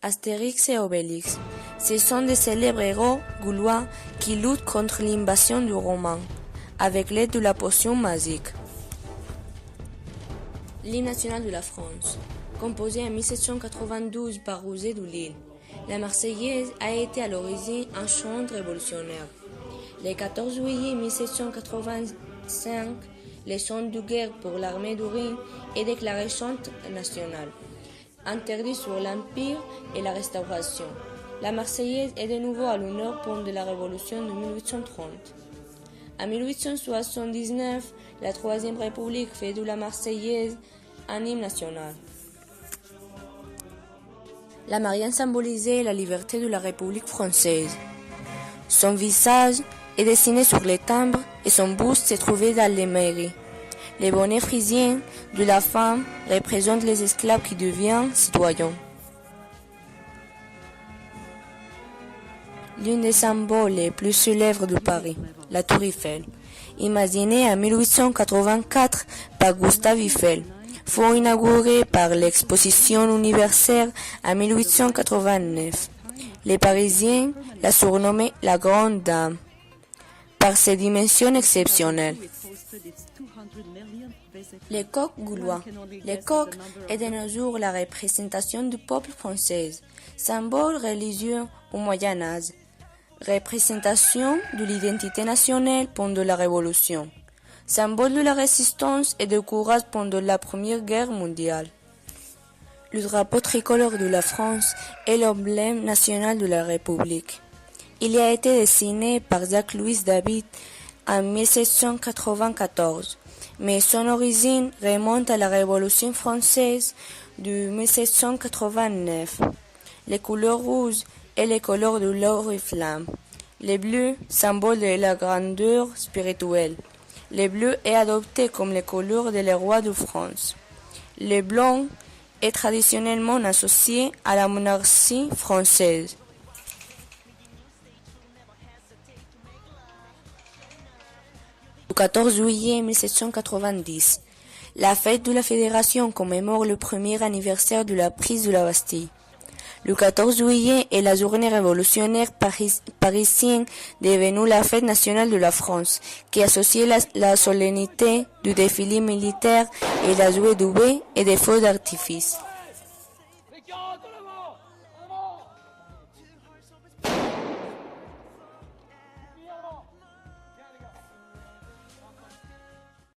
Astérix et Obélix. Ce sont des célèbres héros gaulois qui luttent contre l'invasion du Romain, avec l'aide de la potion magique. L'hymne national de la France, composé en 1792 par Roger de Lille. La Marseillaise a été à l'origine un chant révolutionnaire. Le 14 juillet 1785, le chant de guerre pour l'armée du Rhin est déclaré chant national, interdit sur l'Empire et la Restauration. La Marseillaise est de nouveau à l'honneur pendant la Révolution de 1830. En 1879, la Troisième République fait de la Marseillaise un hymne national. La Marianne symbolisait la liberté de la République française. Son visage est dessiné sur les timbres et son buste se trouvait dans les mairies. Les bonnets frisiens de la femme représentent les esclaves qui deviennent citoyens. L'un des symboles les plus célèbres de Paris, la Tour Eiffel, imaginée en 1884 par Gustave Eiffel, fut inaugurée par l'exposition universelle en 1889. Les Parisiens la surnommaient la Grande Dame, par ses dimensions exceptionnelles. Le coq gaulois. Le coq est de nos jours la représentation du peuple français, symbole religieux au Moyen Âge, représentation de l'identité nationale pendant la Révolution, symbole de la résistance et du courage pendant la Première Guerre mondiale. Le drapeau tricolore de la France est l'emblème national de la République. Il a été dessiné par Jacques-Louis David en 1794, mais son origine remonte à la Révolution française de 1789. Les couleurs rouges est les couleurs de l'or et flamme. Le bleu, symbole de la grandeur spirituelle. Le bleu est adopté comme les couleurs des rois de France. Le blanc est traditionnellement associé à la monarchie française. Le 14 juillet 1790, la fête de la Fédération commémore le premier anniversaire de la prise de la Bastille. Le 14 juillet est la journée révolutionnaire parisienne devenue la fête nationale de la France, qui associe la solennité du défilé militaire et la jouée de baies et des feux d'artifice.